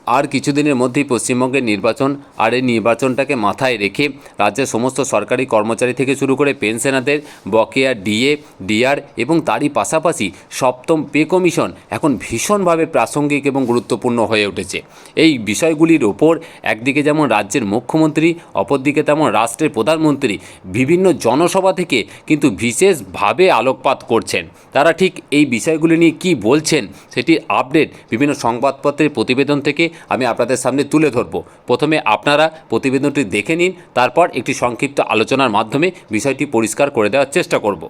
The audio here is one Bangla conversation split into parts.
আর কিছুদিনের মধ্যেই পশ্চিমবঙ্গের নির্বাচন, আর এই নির্বাচনটাকে মাথায় রেখে রাজ্যের সমস্ত সরকারি কর্মচারী থেকে শুরু করে পেনশনারদের বকেয়া ডিএ, ডিআর এবং তারই পাশাপাশি সপ্তম পে কমিশন এখন ভীষণভাবে প্রাসঙ্গিক এবং গুরুত্বপূর্ণ হয়ে উঠেছে। এই বিষয়গুলির ওপর একদিকে যেমন রাজ্যের মুখ্যমন্ত্রী, অপরদিকে তেমন রাষ্ট্রের প্রধানমন্ত্রী বিভিন্ন জনসভা থেকে কিন্তু বিশেষভাবে আলোকপাত করছেন। তারা ঠিক এই বিষয়গুলি নিয়ে কী বলছেন সেটির আপডেট বিভিন্ন সংবাদপত্রের প্রতিবেদন থেকে আমি আপনাদের সামনে তুলে ধরব। প্রথমে আপনারা প্রতিবেদনটি দেখে নিন, তারপর একটি সংক্ষিপ্ত আলোচনার মাধ্যমে বিষয়টি পরিষ্কার করে দেওয়ার চেষ্টা করব।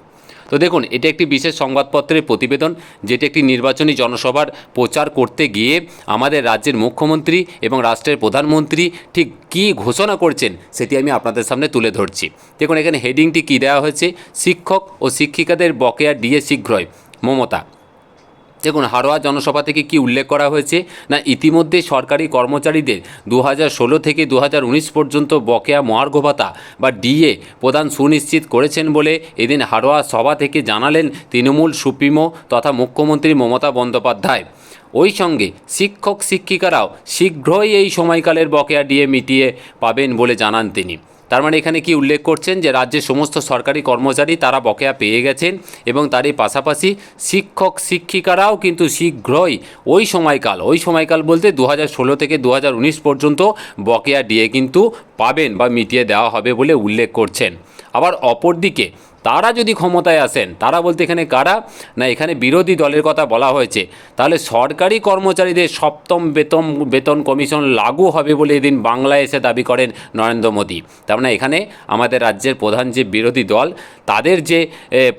তো দেখুন, এটা একটি বিশেষ সংবাদপত্রের প্রতিবেদন, যেটি একটি নির্বাচনী জনসভার প্রচার করতে গিয়ে আমাদের রাজ্যের মুখ্যমন্ত্রী এবং রাষ্ট্রের প্রধানমন্ত্রী ঠিক কী ঘোষণা করছেন সেটি আমি আপনাদের সামনে তুলে ধরছি। দেখুন, এখানে হেডিংটি কী দেওয়া হয়েছে, শিক্ষক ও শিক্ষিকাদের বকেয়া ডিএ শীঘ্রই মমতা। দেখুন, হাড়োয়া জনসভা থেকে কি উল্লেখ করা হয়েছে না, ইতিমধ্যে সরকারি কর্মচারীদের 2016 থেকে 2019 পর্যন্ত বকেয়া মহার্ঘ ভাতা বা ডিএ প্রদান সুনিশ্চিত করেছেন বলে এদিন হাড়োয়া সভা থেকে জানালেন তৃণমূল সুপ্রিমো তথা মুখ্যমন্ত্রী মমতা বন্দ্যোপাধ্যায়। ওই সঙ্গে শিক্ষক শিক্ষিকারাও শীঘ্রই এই সময়কালের বকেয়া ডিএ মিটিয়ে পাবেন বলে জানান তিনি। তার মানে এখানে কি উল্লেখ করছেন যে রাজ্যের সমস্ত সরকারি কর্মচারী তারা বকেয়া পেয়ে গেছেন এবং তারই পাশাপাশি শিক্ষক শিক্ষিকারাও কিন্তু শীঘ্রই ওই সময়কাল বলতে 2016 থেকে 2019 পর্যন্ত বকেয়া ডিএ কিন্তু পাবেন বা মিটিয়ে দেওয়া হবে বলে উল্লেখ করছেন। আবার অপরদিকে তারা যদি ক্ষমতায় আসেন, তারা বলতে এখানে কারা না, এখানে বিরোধী দলের কথা বলা হয়েছে, তাহলে সরকারি কর্মচারীদের সপ্তম বেতন কমিশন লাগু হবে বলে এদিন বাংলায় এসে দাবি করেন নরেন্দ্র মোদী। তার মানে এখানে আমাদের রাজ্যের প্রধান যে বিরোধী দল, তাদের যে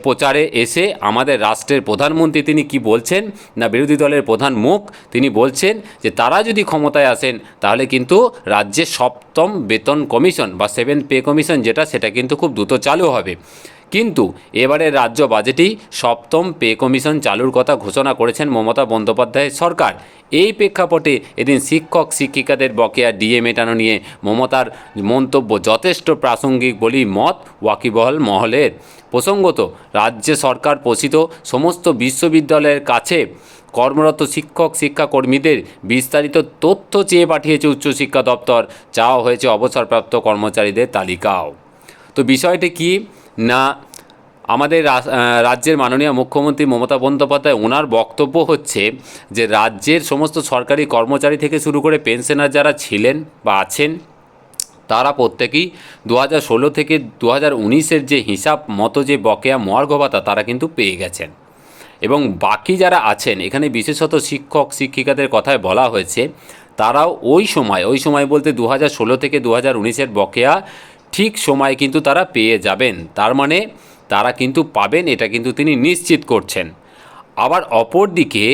প্রচারে এসে আমাদের রাষ্ট্রের প্রধানমন্ত্রী তিনি কি বলছেন না, বিরোধী দলের প্রধান মুখ তিনি বলছেন যে তারা যদি ক্ষমতায় আসেন তাহলে কিন্তু রাজ্যের সপ্তম বেতন কমিশন বা 7th পে কমিশন সেটা কিন্তু খুব দ্রুত চালু হবে। কিন্তু এবারে রাজ্য বাজেটেই সপ্তম পে কমিশন চালুর কথা ঘোষণা করেছেন মমতা বন্দ্যোপাধ্যায়ের সরকার। এই প্রেক্ষাপটে এদিন শিক্ষক শিক্ষিকাদের বকেয়া ডিএ মেটানো নিয়ে মমতার মন্তব্য যথেষ্ট প্রাসঙ্গিক বলেই মত ওয়াকিবহাল মহলের। প্রসঙ্গত, রাজ্য সরকার পোষিত সমস্ত বিশ্ববিদ্যালয়ের কাছে কর্মরত শিক্ষক শিক্ষাকর্মীদের বিস্তারিত তথ্য চেয়ে পাঠিয়েছে উচ্চশিক্ষা দপ্তর। চাওয়া হয়েছে অবসরপ্রাপ্ত কর্মচারীদের তালিকাও। তো বিষয়টি কি না, আমাদের রাজ্যের মাননীয় মুখ্যমন্ত্রী মমতা বন্দ্যোপাধ্যায় ওনার বক্তব্য হচ্ছে যে রাজ্যের সমস্ত সরকারি কর্মচারী থেকে শুরু করে পেনশনার যারা ছিলেন বা আছেন তারা প্রত্যেকেই 2016 থেকে 2019-এর যে হিসাব মতো যে বকেয়া মহার্ঘ ভাতা তারা কিন্তু পেয়ে গেছেন। এবং বাকি যারা আছেন এখানে বিশেষত শিক্ষক শিক্ষিকাদের কথায় বলা হয়েছে তারাও ওই সময় বলতে 2016 থেকে 2019-এর বকেয়া ঠিক সময় কিন্তু তারা পেয়ে যাবেন। তার মানে তারা কিন্তু পাবেন, এটা কিন্তু তিনি নিশ্চিত করছেন। আবার অপরদিকে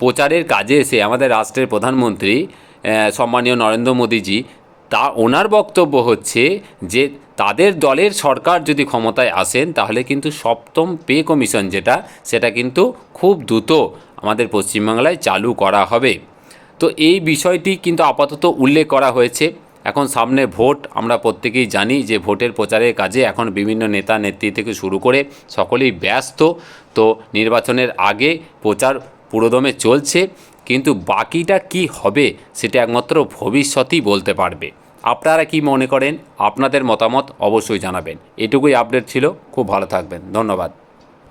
প্রচারের কাজে এসে আমাদের রাষ্ট্রের প্রধানমন্ত্রী সম্মানীয় নরেন্দ্র মোদীজি ওনার বক্তব্য হচ্ছে যে তাদের দলের সরকার যদি ক্ষমতায় আসেন তাহলে কিন্তু সপ্তম পে কমিশন সেটা কিন্তু খুব দ্রুত আমাদের পশ্চিমবাংলায় চালু করা হবে। তো এই বিষয়টি কিন্তু আপাতত উল্লেখ করা হয়েছে। এখন সামনে ভোট, আমরা প্রত্যেকেই জানি যে ভোটের প্রচারের কাজে এখন বিভিন্ন নেতা নেত্রী থেকে শুরু করে সকলেই ব্যস্ত। তো নির্বাচনের আগে প্রচার পুরোদমে চলছে, কিন্তু বাকিটা কি হবে সেটা একমাত্র ভবিষ্যতই বলতে পারবে। আপনারা কি মনে করেন? আপনাদের মতামত অবশ্যই জানাবেন। এটুকুই আপডেট ছিল। খুব ভালো থাকবেন। ধন্যবাদ।